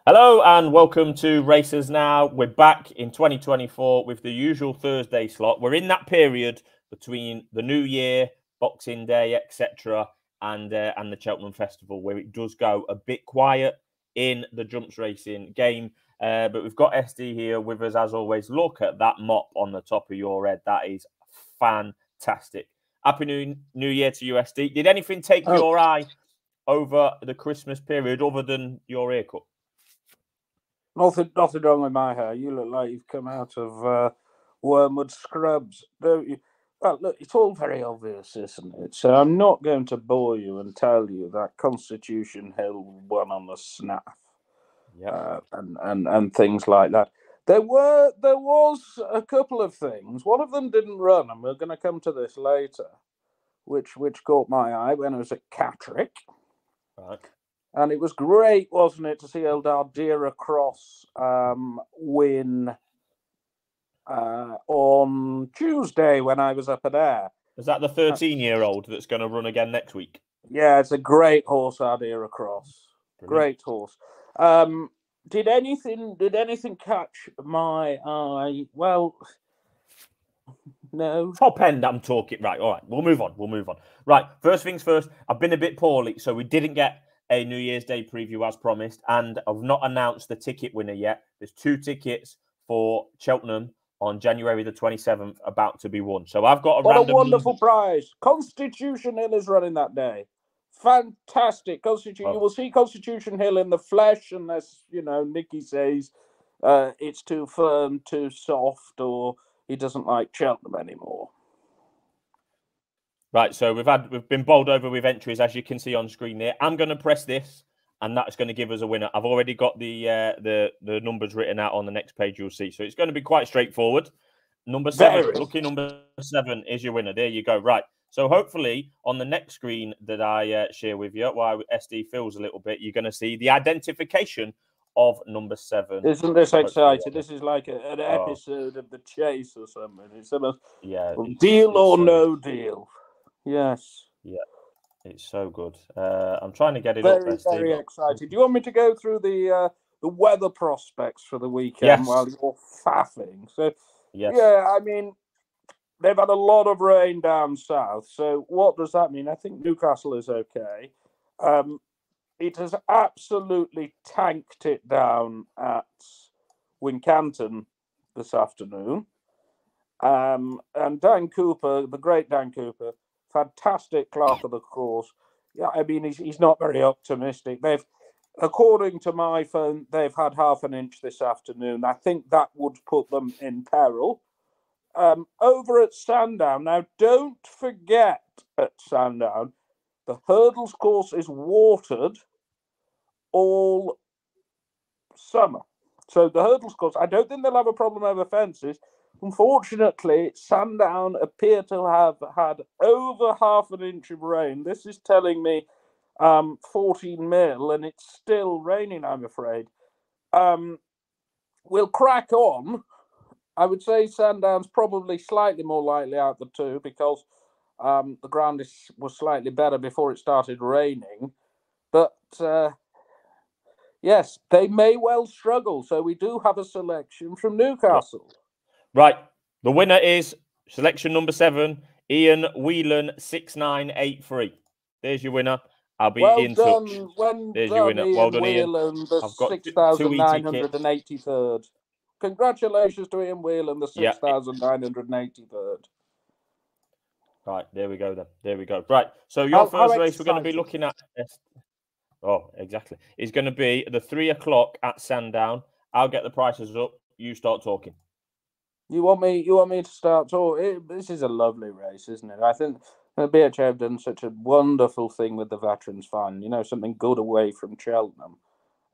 Hello and welcome to Racers Now. We're back in 2024 with the usual Thursday slot. We're in that period between the New Year, Boxing Day, etc., and the Cheltenham Festival, where it does go a bit quiet in the jumps racing game. But we've got SD here with us as always. Look at that mop on the top of your head. That is fantastic. Happy New Year to you, SD. Did anything take your eye over the Christmas period other than your haircut? Nothing wrong with my hair. You look like you've come out of Wormwood Scrubs, don't you? Well, look, it's all very obvious, isn't it? So I'm not going to bore you and tell you that Constitution Hill won on the snap, and things like that. There was a couple of things. One of them didn't run, and we're going to come to this later, which caught my eye when I was at Catterick. Right. And it was great, wasn't it, to see old Ardira Cross win on Tuesday when I was up at Ayr. Is that the 13-year-old that's going to run again next week? Yeah, it's a great horse, Ardira Cross. Brilliant. Great horse. Did anything catch my eye? Well, no. Top end, I'm talking. Right, all right, we'll move on. Right, first things first, I've been a bit poorly, so we didn't get a New Year's Day preview as promised, and I've not announced the ticket winner yet. There's 2 tickets for Cheltenham on January the 27th about to be won. So I've got a random... What a wonderful prize. Constitution Hill is running that day. Fantastic. You will see Constitution Hill in the flesh unless, Nicky says it's too firm, too soft, or he doesn't like Cheltenham anymore. Right, so we've been bowled over with entries, as you can see on screen there. I'm going to press this, and that's going to give us a winner. I've already got the numbers written out on the next page. You'll see, so it's going to be quite straightforward. Number 7, lucky number 7 is your winner. There you go. Right, so hopefully on the next screen that I share with you, while SD fills a little bit, you're going to see the identification of number 7. Isn't this exciting? This is like an episode of The Chase or something. It's almost deal or no deal. Yes. Yeah, it's so good. I'm trying to get it up. Very excited. Do you want me to go through the weather prospects for the weekend while you're faffing? So, I mean, they've had a lot of rain down south. So what does that mean? I think Newcastle is okay. It has absolutely tanked it down at Wincanton this afternoon. And Dan Cooper, the great Dan Cooper, fantastic clerk of the course. Yeah, I mean, he's not very optimistic. According to my phone, they've had half an inch this afternoon. I think that would put them in peril. Over at Sandown, now don't forget at Sandown, the hurdles course is watered all summer. So the hurdles course, I don't think they'll have a problem over fences. Unfortunately, Sandown appear to have had over half an inch of rain. This is telling me 14 mil, and it's still raining, I'm afraid. We'll crack on. I would say Sandown's probably slightly more likely out the 2 because the ground was slightly better before it started raining. But yes, they may well struggle. So we do have a selection from Newcastle. Yeah. Right, the winner is selection number 7, Ian Whelan 6983. There's your winner. I'll be in touch. There's your winner. Well done, Ian. The 6,983rd. Congratulations to Ian Whelan, the 6,983rd. Right, there we go then. There we go. Right, so your first race we're going to be looking at. Oh, exactly. It's going to be the 3 o'clock at Sandown. I'll get the prices up. You start talking. You want me to start talking? This is a lovely race, isn't it? I think the BHA have done such a wonderful thing with the Veterans Fund. Something good away from Cheltenham.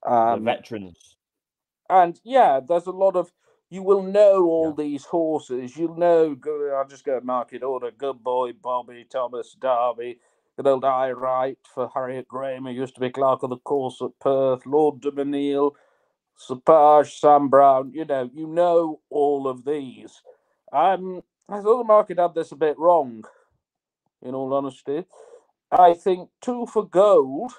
The veterans. And yeah, there's a lot of. You will know all these horses. You'll know. I'll just go market order. Good Boy, Bobby, Thomas, Derby. Good old Eye Right for Harriet Graham, who used to be clerk of the course at Perth. Lord de Menil. Sapage, Sam Brown, you know all of these. I thought the market had this a bit wrong, in all honesty. I think 2 for Gold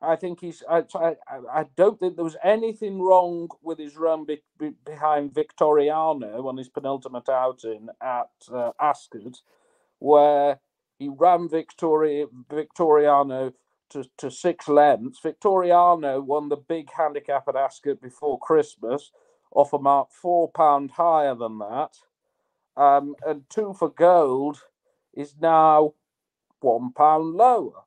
I think I don't think there was anything wrong with his run behind Victoriano on his penultimate outing at Ascot, where he ran Victoriano to 6 lengths. Victoriano won the big handicap at Ascot before Christmas, off a mark £4 higher than that. And 2 for Gold is now £1 lower.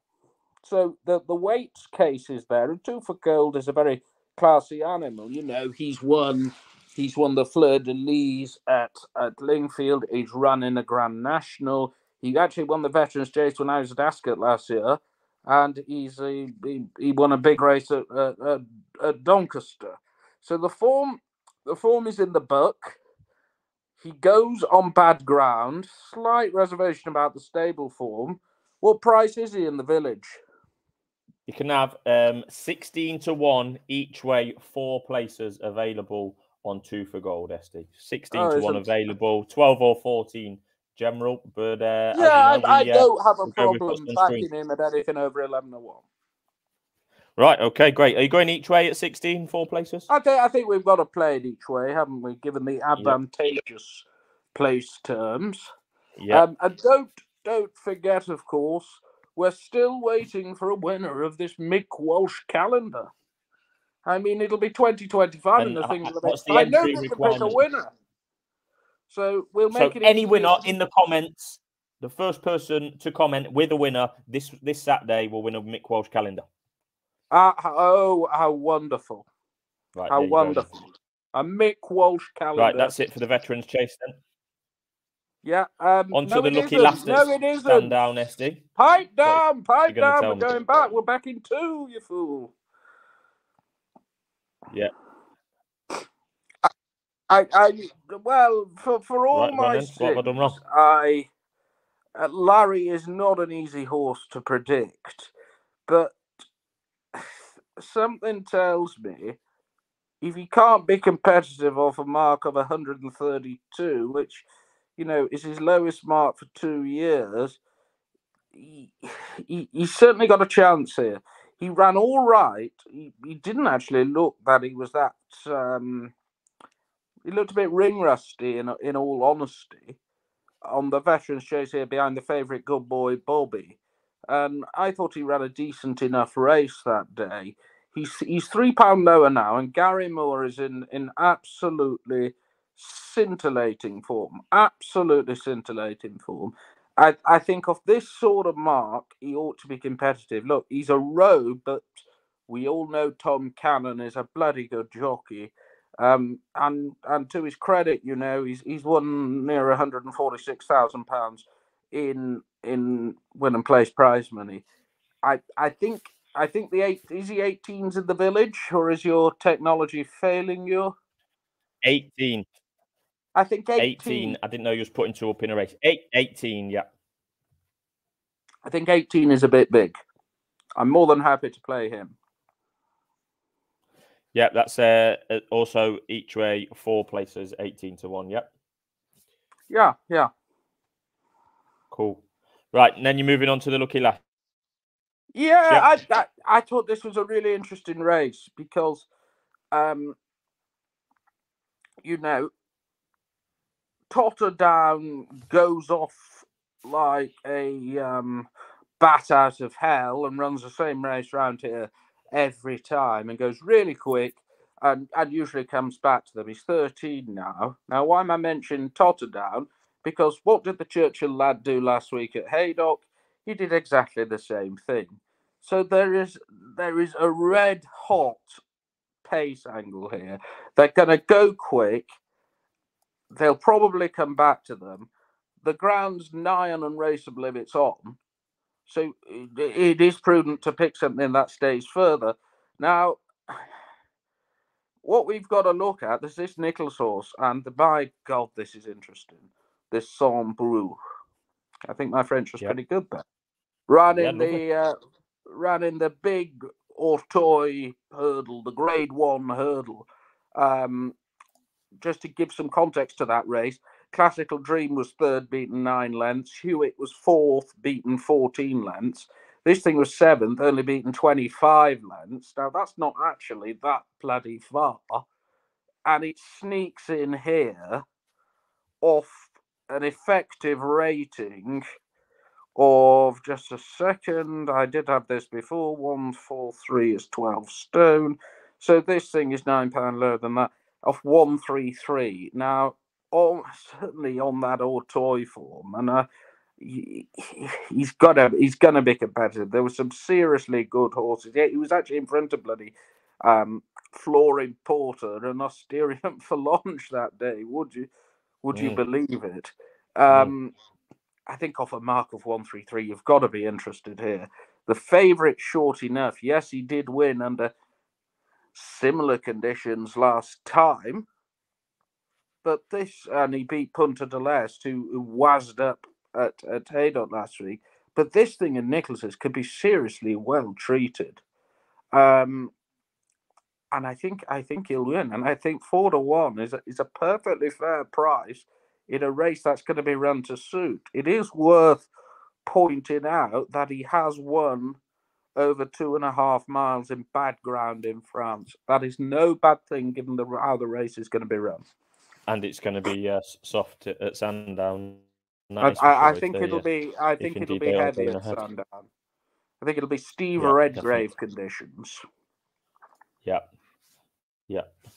So the weights case is there, and 2 for Gold is a very classy animal. You know, he's won the Fleur de Lis at Lingfield. He's run in a Grand National. He actually won the Veterans Chase when I was at Ascot last year, and he won a big race at Doncaster. So the form is in the book. He goes on bad ground. Slight reservation about the stable form. What price is he in the village? You can have 16 to 1 each way, 4 places available on 2 for Gold, SD. 16 to 1 available, 12 or 14 general. But I don't have a problem backing him at anything over 11 to 1. Right, okay, great. Are you going each way at 16, 4 places? I think we've got to play it each way, haven't we, given the advantageous place terms. Yeah. And don't forget, of course, we're still waiting for a winner of this Mick Walsh calendar. I mean, it'll be 2025 and the thing will be. I know that to pick a winner. So we'll make it any winner in the comments. The first person to comment with a winner this Saturday will win a Mick Walsh calendar. How wonderful. Right, how wonderful. A Mick Walsh calendar. Right, that's it for the Veterans Chase then. Yeah. Onto the lucky last at Sandown, SD. Pipe down. We're going back. We're back in 2, you fool. Yeah. Well, for all my sins, what have I done wrong? Larry is not an easy horse to predict, but something tells me if he can't be competitive off a mark of 132, which, you know, is his lowest mark for 2 years, he's certainly got a chance here. He ran all right. He didn't actually look that he was that. He looked a bit ring rusty, in all honesty, on the Veterans Chase here behind the favourite Good Boy Bobby. And I thought he ran a decent enough race that day. He's £3 lower now, and Gary Moore is in absolutely scintillating form. Absolutely scintillating form. I think of this sort of mark, he ought to be competitive. Look, he's a rogue, but we all know Tom Cannon is a bloody good jockey. And to his credit, you know, he's won near £146,000 in win and place prize money. I think is he 18s in the village, or is your technology failing you? 18. I think 18. I didn't know you was putting 2 up in a race. 18, yeah. I think 18 is a bit big. I'm more than happy to play him. Yeah, that's also each way 4 places, 18 to 1. Yep. Yeah. Cool. Right, and then you're moving on to the lucky last. Yeah, I thought this was a really interesting race because, you know, Totterdown goes off like a bat out of hell and runs the same race round here every time and goes really quick and usually comes back to them. He's 13 now. Now, why am I mentioning Totterdown? Because what did the Churchill lad do last week at Haydock? He did exactly the same thing. So there is a red hot pace angle here. They're going to go quick. They'll probably come back to them. The ground's nigh on unraceable if it's on. So it is prudent to pick something that stays further. Now, what we've got to look at, there's this Nichols horse, and by God, this is interesting. This Sombreux. I think my French was pretty good there. Ran in the big Auteuil hurdle, the Grade 1 hurdle. Just to give some context to that race, Classical Dream was 3rd, beaten 9 lengths. Hewitt was 4th, beaten 14 lengths. This thing was 7th, only beaten 25 lengths. Now, that's not actually that bloody far. And it sneaks in here off an effective rating of, just a second, I did have this before, 143 is 12 stone. So this thing is £9 lower than that, off 133. Now, certainly on that Autoy form, and he's gonna be competitive. There were some seriously good horses. Yeah, he was actually in front of bloody Flooring Porter and Austerium for launch that day. Would you believe it? I think off a mark of 133, you've got to be interested here. The favourite, Short Enough. Yes, he did win under similar conditions last time. But and he beat Punta de l'Est, who wazzed up at Haydot last week. But this thing in Nicholas's could be seriously well treated. And I think he'll win. And I think 4-1 is a perfectly fair price in a race that's going to be run to suit. It is worth pointing out that he has won over 2.5 miles in bad ground in France. That is no bad thing given how the race is going to be run. And it's going to be soft at Sandown. I think it'll be heavy at Sandown. I think it'll be Steve Redgrave conditions. Yeah.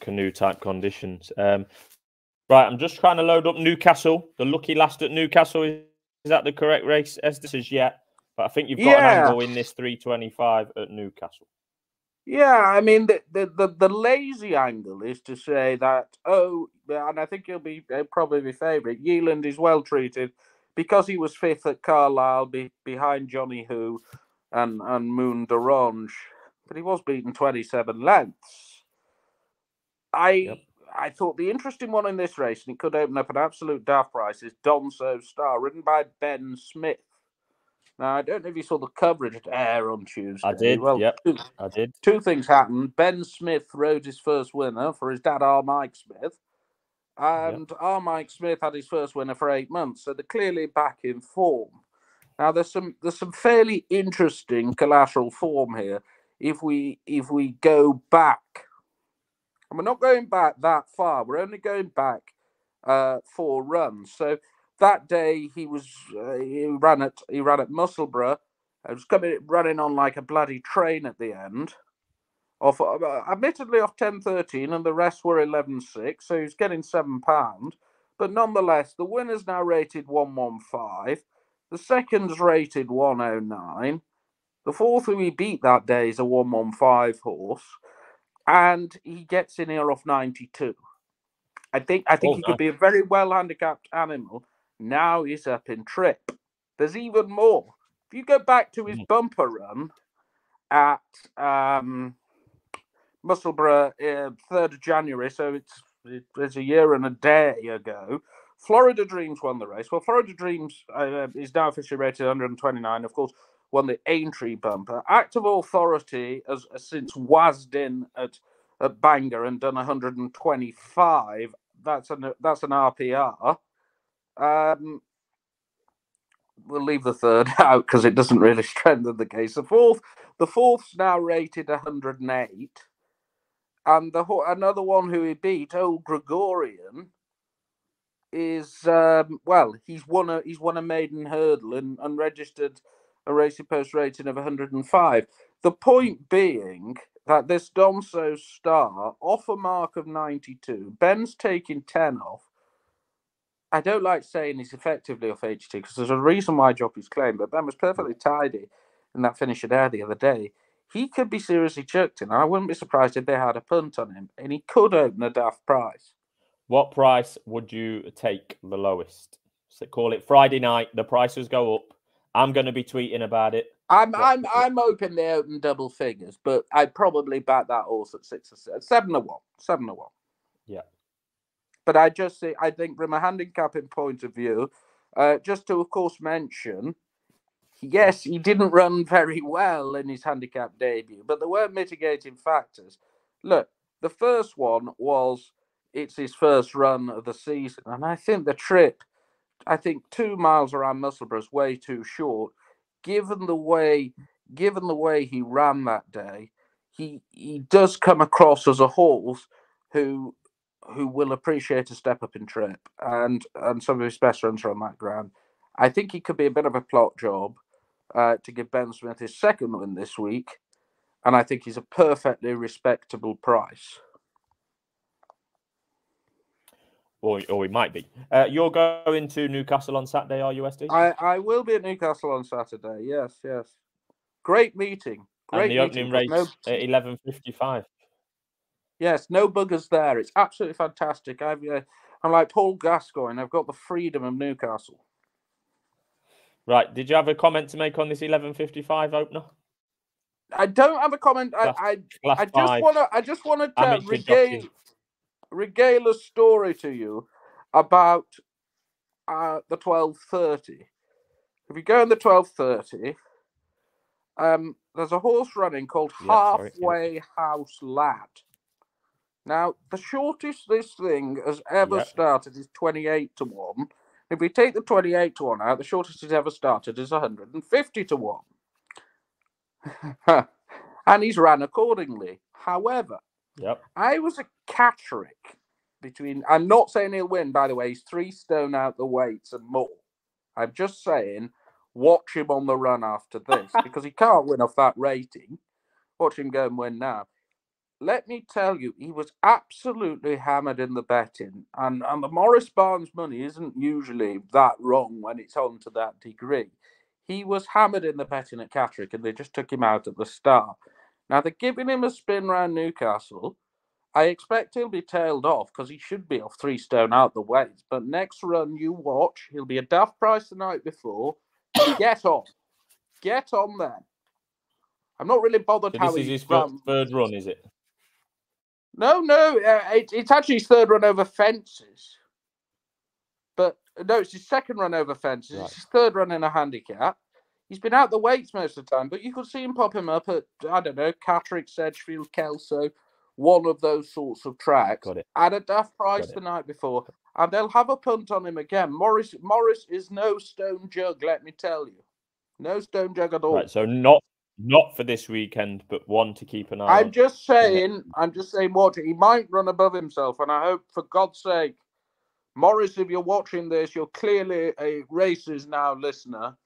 Canoe type conditions. Right, I'm just trying to load up Newcastle. The lucky last at Newcastle, is that the correct race? This is but I think you've got an angle in this 325 at Newcastle. Yeah, I mean the lazy angle is to say that and I think he'll probably be favourite. Yealand is well treated because he was 5th at Carlisle behind Johnny Who and Moon d'Orange, but he was beaten 27 lengths. I thought the interesting one in this race, and it could open up an absolute daft price, is Donso Star, ridden by Ben Smith. Now, I don't know if you saw the coverage at Air on Tuesday. I did, I did. Two things happened. Ben Smith rode his first winner for his dad, R. Mike Smith. And R. Mike Smith had his first winner for 8 months, so they're clearly back in form. Now, there's some fairly interesting collateral form here. If we go back, and we're not going back that far, we're only going back 4 runs. So that day he ran at Musselburgh. I was running on like a bloody train at the end. Admittedly off 10.13, and the rest were 11.6, so he's getting £7. But nonetheless, the winner's now rated 115. The second's rated 109. The fourth who he beat that day is a 115 horse, and he gets in here off 92. I think he could be a very well handicapped animal. Now he's up in trip. There's even more. If you go back to his bumper run at Musselburgh, 3rd of January, so it's a year and a day ago, Florida Dreams won the race. Well, Florida Dreams is now officially rated 129, of course, won the Aintree bumper. Act of Authority has since wazzed in at Bangor and done 125. That's an RPR. We'll leave the third out because it doesn't really strengthen the case. The fourth's now rated 108. And another one who he beat, Old Gregorian, is he's won a maiden hurdle and registered a Racing Post rating of 105. The point being that this Donso Star, off a mark of 92, Ben's taking 10 off. I don't like saying he's effectively off 82 because there's a reason why Jockey's claimed, but Ben was perfectly tidy in that finish at Air the other day. He could be seriously chucked in. I wouldn't be surprised if they had a punt on him, and he could open a daft price. What price would you take the lowest? So call it Friday night. The prices go up. I'm going to be tweeting about it. I'm hoping they open double figures, but I'd probably back that horse at 6 or 7 to 1. 7 to 1. Yeah. But I think from a handicapping point of view, just to, of course, mention, yes, he didn't run very well in his handicap debut, but there were mitigating factors. Look, the first one was it's his first run of the season, and I think the trip, 2 miles around Musselburgh is way too short, given the way given the way he ran that day, he does come across as a horse who will appreciate a step up in trip, and some of his best runs are on that ground. I think he could be a bit of a plot job to give Ben Smith his second win this week, and I think he's a perfectly respectable price. Or he might be. You're going to Newcastle on Saturday, are you, SD? I will be at Newcastle on Saturday. Yes. Great meeting. And the opening race at 11:55. Yes, no buggers there. It's absolutely fantastic. I'm like Paul Gascoigne. I've got the freedom of Newcastle. Right. Did you have a comment to make on this 11:55 opener? I don't have a comment. I just want to regale a story to you about the 12:30. If you go in the 12:30, there's a horse running called Halfway House Lad. Now, the shortest this thing has ever started is 28 to 1. If we take the 28 to 1 out, the shortest it's ever started is 150 to 1. And he's ran accordingly. However, I was a catterick between... I'm not saying he'll win, by the way. He's 3 stone out the weights and more. I'm just saying, watch him on the run after this, because he can't win off that rating. Watch him go and win now. Let me tell you, he was absolutely hammered in the betting. And the Morris Barnes money isn't usually that wrong when it's on to that degree. He was hammered in the betting at Catterick, and they just took him out at the start. Now, they're giving him a spin round Newcastle. I expect he'll be tailed off, because he should be off 3 stone out the weights. But next run you watch, he'll be a daft price the night before. Get on. Get on then. I'm not really bothered how this is his third run, is it? No, it's actually his third run over fences. But no, it's his second run over fences. Right. It's his third run in a handicap. He's been out the weights most of the time, but you could see him pop him up at, I don't know, Catterick, Sedgefield, Kelso, one of those sorts of tracks. At a daft price the night before. And they'll have a punt on him again. Morris is no stone jug, let me tell you. No stone jug at all. Right, so not for this weekend, but one to keep an eye on. I'm just saying, watch it. He might run above himself, and I hope, for God's sake, Morris, if you're watching this, you're clearly a Races Now listener.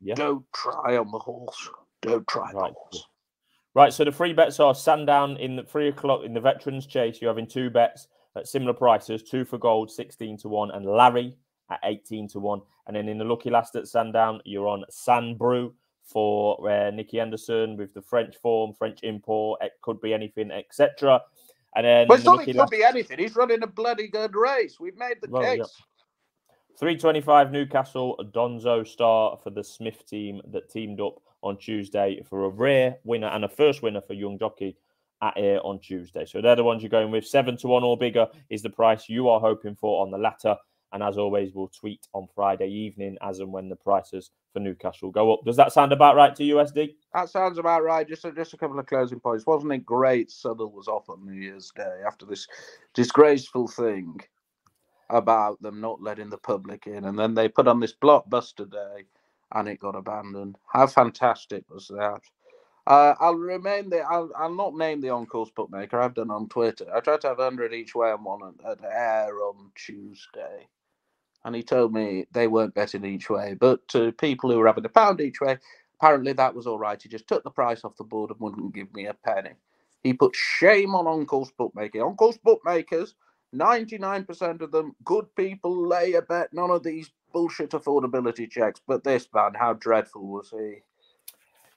Yeah. Don't try on the horse. Don't try the horse. Right, so the 3 bets are Sandown in the 3 o'clock in the Veterans Chase. You're having 2 bets at similar prices, 2 for gold, 16 to 1, and Larry at 18 to 1. And then in the Lucky Last at Sandown, you're on Sanbrew for Nicky Anderson with the French form, French import, it could be anything, etc. And then it's not it could be anything. He's running a bloody good race. We've made the case. Yeah. 3:25 Newcastle Donso Star for the Smith team that teamed up on Tuesday for a rare winner and a first winner for Young Jockey at Ayr on Tuesday. So they're the ones you're going with. 7 to 1 or bigger is the price you are hoping for on the latter. And as always, we'll tweet on Friday evening as and when the prices for Newcastle go up. Does that sound about right to you, SD? That sounds about right. Just a couple of closing points. Wasn't it great Southall was off on New Year's Day after this disgraceful thing about them not letting the public in? And then they put on this blockbuster day and it got abandoned. How fantastic was that? I'll not name the on-course bookmaker. I've done on Twitter. I tried to have 100 each way on one at Ayr on Tuesday. And he told me they weren't betting each way. But to people who were having £1 each way, apparently that was all right. He just took the price off the board and wouldn't give me a penny. He put shame on on-course bookmaking. On-course bookmakers, 99% of them, good people, lay a bet. None of these bullshit affordability checks. But this man, how dreadful was he?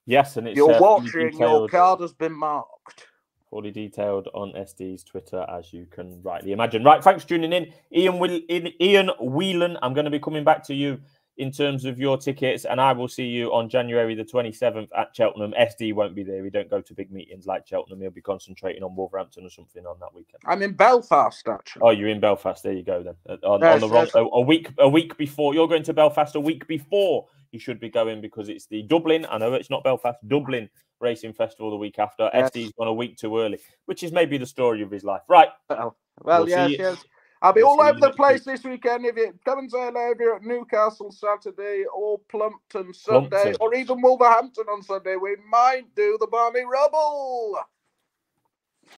Yes, and it's... You're watching, your card has been marked. Fully detailed on SD's Twitter, as you can rightly imagine. Right, thanks for tuning in. Ian Whelan, I'm going to be coming back to you in terms of your tickets, and I will see you on January the 27th at Cheltenham. SD won't be there. We don't go to big meetings like Cheltenham. He'll be concentrating on Wolverhampton or something on that weekend. I'm in Belfast, actually. Oh, you're in Belfast. There you go, then. A week before. You're going to Belfast a week before you should be going, because it's the Dublin, I know it's not Belfast, Dublin Racing Festival the week after. Yes. SD's gone a week too early, which is maybe the story of his life. Right. Well, yes. I'll be all over the place this weekend. If you come and say hello, if you're at Newcastle Saturday or Plumpton Sunday or even Wolverhampton on Sunday, we might do the Barney Rubble.